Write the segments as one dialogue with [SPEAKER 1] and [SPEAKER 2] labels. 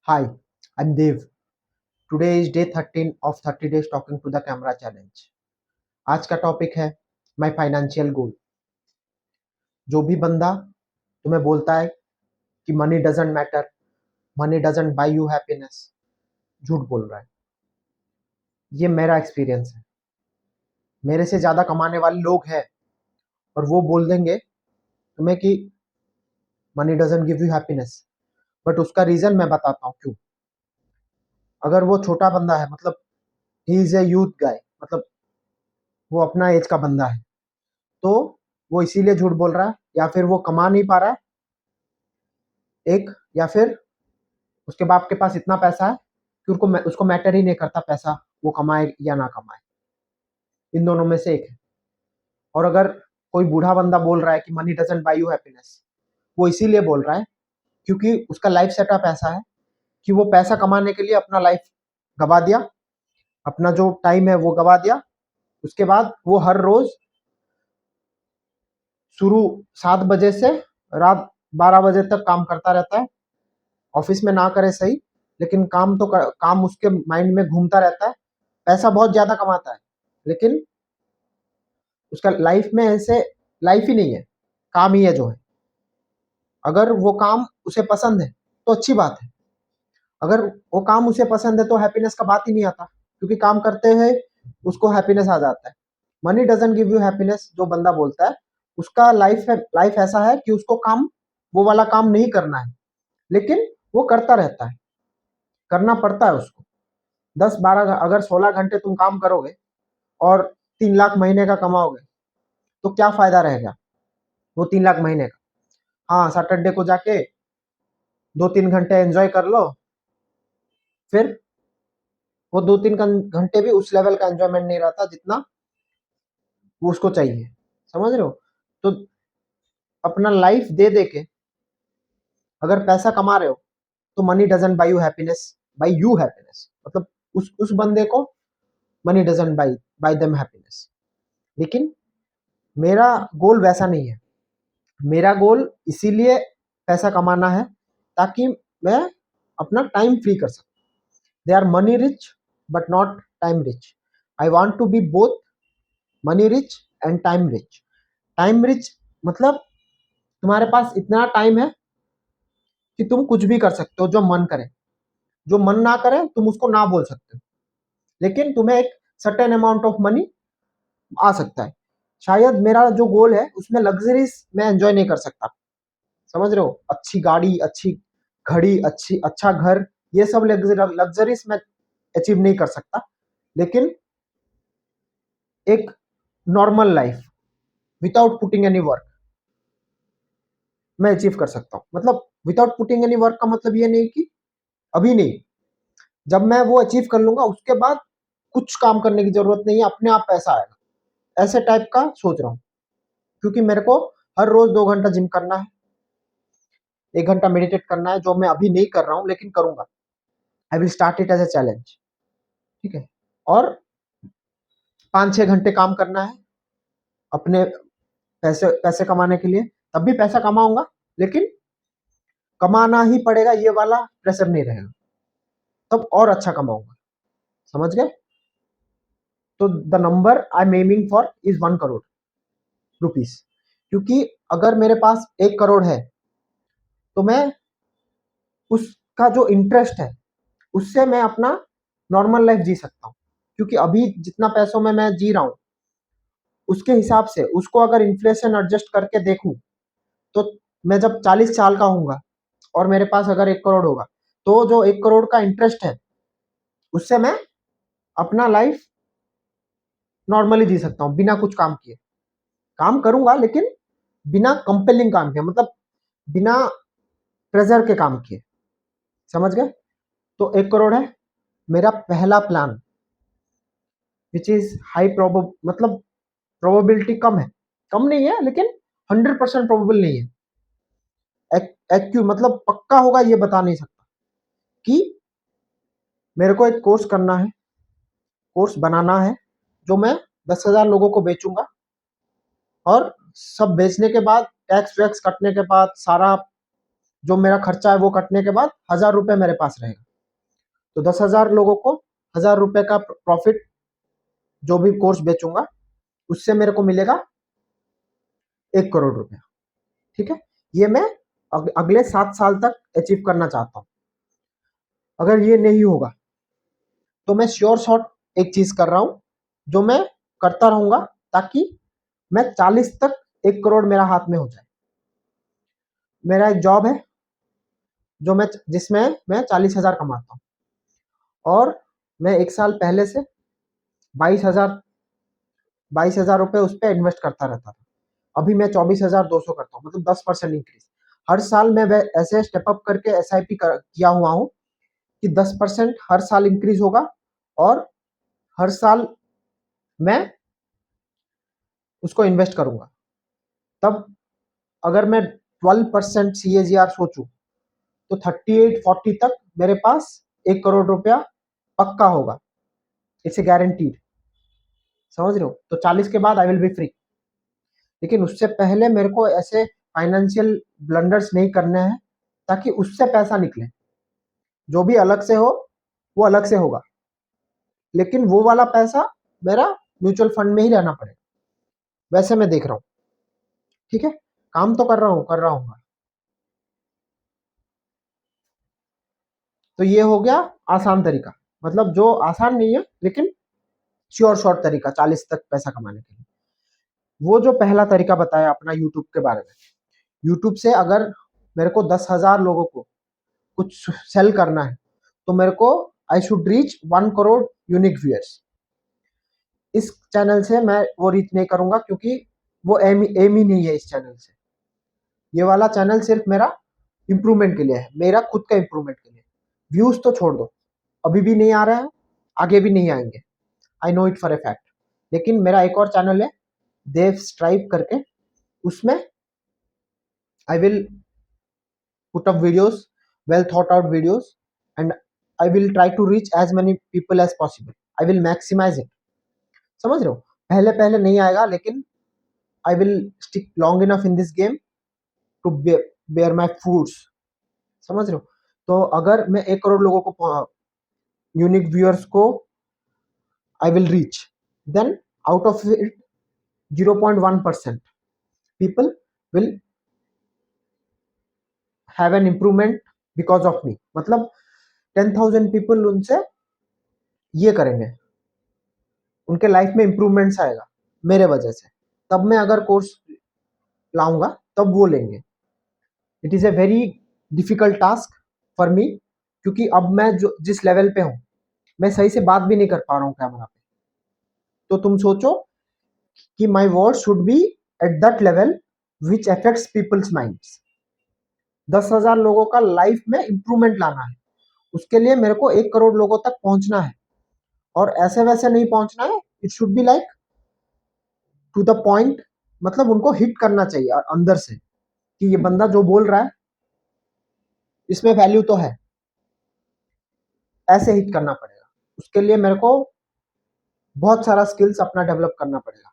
[SPEAKER 1] Hi, I'm Dev. Today is day 13 of 30 days talking to the camera challenge. आज का topic है my financial goal. जो भी बंदा तुम्हें बोलता है कि money doesn't matter, money doesn't buy you happiness, झूठ बोल रहा है। ये मेरा एक्सपीरियंस है। मेरे से ज़्यादा कमाने वाले लोग हैं और वो बोल देंगे तुम्हें कि money doesn't give you happiness, but उसका रीज़न मैं बताता हूँ क्यों। अगर वो छोटा बंदा है, मतलब ही इज़ ए यूथ गाय, मतलब वो अपना एज का बंदा है, तो वो इसीलिए झूठ बोल रहा है या फिर वो कमा नहीं पा रहा है एक, या फिर उसके बाप के पास इतना पैसा है कि उसको मैटर ही नहीं करता पैसा वो कमाए या ना कमाए। इन दोनों में से एक है। और अगर कोई बूढ़ा बंदा बोल रहा है कि money doesn't buy you happiness, वो इसीलिए बोल रहा है क्योंकि उसका लाइफ सेटअप ऐसा है कि वो पैसा कमाने के लिए अपना लाइफ गवा दिया, अपना जो टाइम है वो गवा दिया। उसके बाद वो हर रोज शुरू 7 बजे से रात 12 बजे तक काम करता रहता है। ऑफिस में ना करे सही, लेकिन काम उसके माइंड में घूमता रहता है। पैसा बहुत ज्यादा कमाता है, लेकिन उसका लाइफ में ऐसे लाइफ ही नहीं है, काम ही है जो है। अगर वो काम उसे पसंद है तो अच्छी बात है। अगर वो काम उसे पसंद है तो हैप्पीनेस का बात ही नहीं आता, क्योंकि काम करते हुए उसको हैप्पीनेस आ जाता है। Money doesn't give you happiness जो बंदा बोलता है, उसका लाइफ ऐसा है कि उसको काम, वो वाला काम नहीं करना है, लेकिन वो करता रहता है, करना पड़ता है उसको। 10-12, अगर 16 घंटे तुम काम करोगे और 3 लाख महीने का कमाओगे तो क्या फायदा रहेगा वो 3 लाख महीने का। हाँ, सैटरडे को जाके 2-3 घंटे एंजॉय कर लो, फिर वो 2-3 घंटे भी उस लेवल का एंजॉयमेंट नहीं रहता जितना वो उसको चाहिए। समझ रहे हो? तो अपना लाइफ दे दे के अगर पैसा कमा रहे हो तो money doesn't buy you happiness, buy you happiness, मतलब उस बंदे को money doesn't buy them happiness. लेकिन मेरा गोल वैसा नहीं है। मेरा गोल इसीलिए पैसा कमाना है ताकि मैं अपना टाइम फ्री कर सकूं। They are money rich but not time rich. I want to be both money rich and time rich. Time rich मतलब तुम्हारे पास इतना टाइम है कि तुम कुछ भी कर सकते हो जो मन करे। जो मन ना करे तुम उसको ना बोल सकते हो, लेकिन तुम्हें एक सर्टेन अमाउंट ऑफ मनी आ सकता है। शायद मेरा जो गोल है उसमें लग्जरीज मैं एंजॉय नहीं कर सकता। समझ रहे हो? अच्छी गाड़ी, अच्छी घड़ी, अच्छा घर, ये सब लग्जरीज मैं अचीव नहीं कर सकता, लेकिन एक normal life without putting any work मैं अचीव कर सकता हूँ। मतलब विदाउट पुटिंग एनी वर्क का मतलब ये नहीं कि अभी नहीं, जब मैं वो अचीव कर लूंगा उसके बाद कुछ काम करने की जरूरत नहीं है, अपने आप पैसा आएगा, ऐसे टाइप का सोच रहा हूँ। क्योंकि मेरे को हर रोज 2 घंटा जिम करना है, 1 घंटा मेडिटेट करना है, जो मैं अभी नहीं कर रहा हूँ लेकिन करूंगा। I will start it as a challenge. ठीक है? और 5-6 घंटे काम करना है अपने पैसे पैसे कमाने के लिए। तब भी पैसा कमाऊंगा, लेकिन कमाना ही पड़ेगा, ये वाला प्रेशर नहीं रहेगा। तब और अच्छा कमाऊंगा। समझ गए? तो the number I am aiming for is 1 crore rupees. क्योंकि अगर मेरे पास 1 करोड़ है तो मैं उसका जो इंटरेस्ट है उससे मैं अपना नॉर्मल लाइफ जी सकता हूँ। क्योंकि अभी जितना पैसों में मैं जी रहा हूँ उसके हिसाब से उसको अगर इन्फ्लेशन एडजस्ट करके देखूं, तो मैं जब 40 साल का हूँगा और मेरे पास अगर 1 करोड़ होगा, तो जो 1 करोड़ का इंटरेस्ट है उससे मैं अपना लाइफ नॉर्मली जी सकता हूँ बिना कुछ काम किए। काम करूंगा लेकिन बिना कंपेलिंग काम किए, मतलब बिना प्रेशर के काम किए। समझ गए? तो 1 करोड़ है मेरा पहला प्लान, विच इज हाई मतलब प्रोबेबिलिटी कम है, कम नहीं है लेकिन 100% प्रोबेबल नहीं है। एक्यू मतलब पक्का होगा ये बता नहीं सकता। कि मेरे को एक कोर्स करना है, कोर्स बनाना है, जो मैं 10,000 लोगों को बेचूंगा, और सब बेचने के बाद टैक्स वैक्स कटने के बाद सारा जो मेरा खर्चा है वो कटने के बाद 1000 रुपये मेरे पास रहेगा। तो 10,000 लोगों को 1000 रुपये का प्रॉफिट, जो भी कोर्स बेचूंगा उससे मेरे को मिलेगा 1 करोड़ रुपया। ठीक है, ये मैं अगले 7 साल तक अचीव करना चाहता हूँ। अगर ये नहीं होगा तो मैं श्योर शॉट एक चीज कर रहा हूं जो मैं करता रहूंगा, ताकि मैं 40 तक 1 करोड़ मेरा हाथ में हो जाए। मेरा एक जॉब है जिसमें मैं 40,000 कमाता हूँ, और मैं 1 साल पहले से 22,000 रुपये उस पर इन्वेस्ट करता रहता था। अभी मैं 24,200 करता हूँ, मतलब 10% इंक्रीज। हर साल मैं ऐसे स्टेप अप करके SIP किया हुआ हूँ कि 10% हर साल इंक्रीज होगा, और हर साल मैं उसको इन्वेस्ट करूंगा। तब अगर मैं 12% CAGR सोचूं तो 38-40 तक मेरे पास 1 करोड़ रुपया पक्का होगा। It's a guaranteed. समझ रहे हो? तो 40 के बाद आई विल बी फ्री। लेकिन उससे पहले मेरे को ऐसे फाइनेंशियल ब्लंडर्स नहीं करने हैं ताकि उससे पैसा निकले। जो भी अलग से हो वो अलग से होगा, लेकिन वो वाला पैसा मेरा म्यूचुअल फंड में ही रहना पड़ेगा। वैसे मैं देख रहा हूँ। ठीक है, काम तो कर रहा हूँ। तो ये हो गया आसान तरीका, मतलब जो आसान नहीं है लेकिन श्योर शॉर्ट तरीका 40 तक पैसा कमाने के लिए। वो जो पहला तरीका बताया अपना यूट्यूब के बारे में, यूट्यूब से अगर मेरे को 10,000 लोगों को कुछ सेल करना है तो मेरे को I should reach 1 crore unique viewers. इस चैनल से मैं वो रीच नहीं करूंगा, क्योंकि वो एम ही नहीं है इस चैनल से। ये वाला चैनल सिर्फ मेरा इंप्रूवमेंट के लिए है, मेरा खुद का इंप्रूवमेंट के लिए। व्यूज तो छोड़ दो, अभी भी नहीं आ रहा है, आगे भी नहीं आएंगे, I know it for a fact. लेकिन मेरा एक और चैनल है देव स्ट्राइप करके, उसमें I will put up videos, well thought out videos, and I will try to reach as many people as possible. I will maximise it. समझ रहे हो? पहले पहले नहीं आएगा, लेकिन I will stick long enough in this game to bear my foods. समझ रहे हो? तो अगर मैं 1 करोड़ लोगों को, यूनिक व्यूअर्स को I will reach, then out of it 0.1% people will have an improvement because of me। मतलब 10,000 people उनसे ये करेंगे, उनके लाइफ में इंप्रूवमेंट्स आएगा मेरे वजह से। तब मैं अगर कोर्स लाऊंगा तब वो लेंगे। It is a very difficult task for me, क्योंकि अब मैं जो जिस लेवल पे हूँ, मैं सही से बात भी नहीं कर पा रहा हूँ कैमरा पे। तो तुम सोचो कि my word should be at that level which affects people's minds. 10,000 लोगों का लाइफ में इंप्रूवमेंट लाना है, उसके लिए मेरे को 1 करोड़ लोगों तक पहुंचना है। और ऐसे वैसे नहीं पहुंचना है, it should be like to the point. मतलब उनको हिट करना चाहिए अंदर से कि ये बंदा जो बोल रहा है इसमें वैल्यू तो है। ऐसे हिट करना पड़ेगा। उसके लिए मेरे को बहुत सारा स्किल्स अपना डेवलप करना पड़ेगा।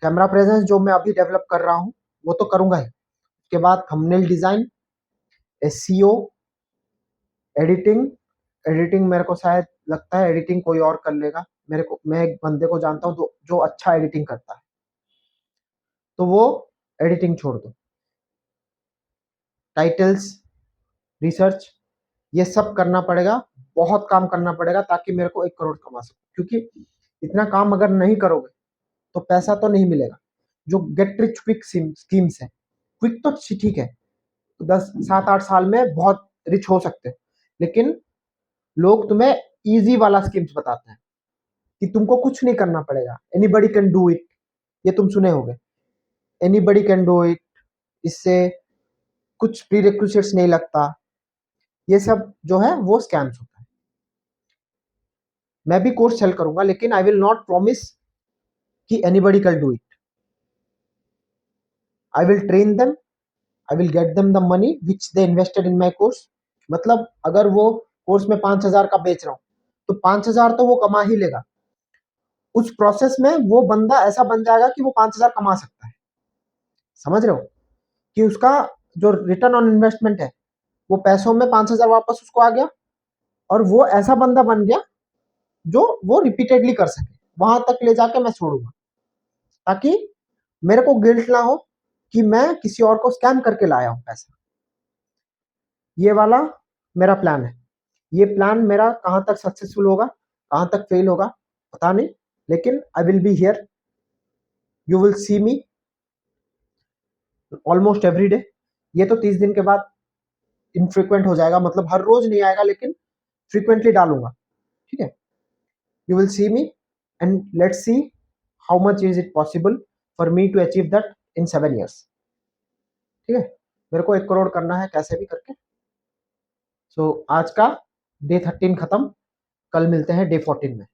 [SPEAKER 1] कैमरा प्रेजेंस जो मैं अभी डेवलप कर रहा हूँ वो तो करूंगा ही। उसके बाद thumbnail design, SEO, editing. Editing मेरे को शायद लगता है एडिटिंग कोई और कर लेगा। मैं एक बंदे को जानता हूँ जो अच्छा एडिटिंग करता है, तो वो एडिटिंग छोड़ दो। टाइटल्स, रिसर्च, ये सब करना पड़ेगा, बहुत काम करना पड़ेगा ताकि मेरे को 1 करोड़ कमा सकूं। क्योंकि इतना काम अगर नहीं करोगे तो पैसा तो नहीं मिलेगा। जो गेट रिच क्विक स्कीम्स है, क्विक तो ठीक है, 10 7 8 साल में बहुत रिच हो सकते हैं, लेकिन लोग तुम्हें इजी वाला स्कीम्स बताते हैं कि तुमको कुछ नहीं करना पड़ेगा। एनीबडी कैन डू इट, ये तुम सुने होंगे, एनीबडी कैन डू इट। इससे कुछ प्री रिक्विजिट्स नहीं लगता। ये सब जो है वो स्कैम्स होता है। मैं भी कोर्स सेल करूंगा, लेकिन आई विल नॉट प्रॉमिस कि anybody can do it. I will train them, I will get them the money which they invested in my course. मतलब अगर वो कोर्स में 5,000 का बेच रहा हूँ तो 5,000 तो वो कमा ही लेगा। उस प्रोसेस में वो बंदा ऐसा बन जाएगा कि वो 5,000 कमा सकता है। समझ रहे हो? कि उसका जो रिटर्न ऑन इन्वेस्टमेंट है वो पैसों में 5,000 वापस उसको आ गया, और वो ऐसा बंदा बन गया जो वो रिपीटेडली कर सके। वहां तक ले जाके मैं छोड़ूंगा, ताकि मेरे को गिल्ट ना हो कि मैं किसी और को स्कैम करके लाया हूं पैसा। ये वाला मेरा प्लान है। ये प्लान मेरा कहां तक सक्सेसफुल होगा, कहां तक फेल होगा, पता नहीं, लेकिन I will be here. You will see me almost every day. ये तो 30 दिन के बाद इनफ्रीक्वेंट हो जाएगा, मतलब हर रोज नहीं आएगा, लेकिन फ्रीक्वेंटली डालूंगा, ठीक है। You will see me and let's see how much is it possible for me to achieve that in 7 years, ठीक है। मेरे को 1 करोड़ करना है कैसे भी करके। सो आज का डे 13 खत्म, कल मिलते हैं डे 14 में।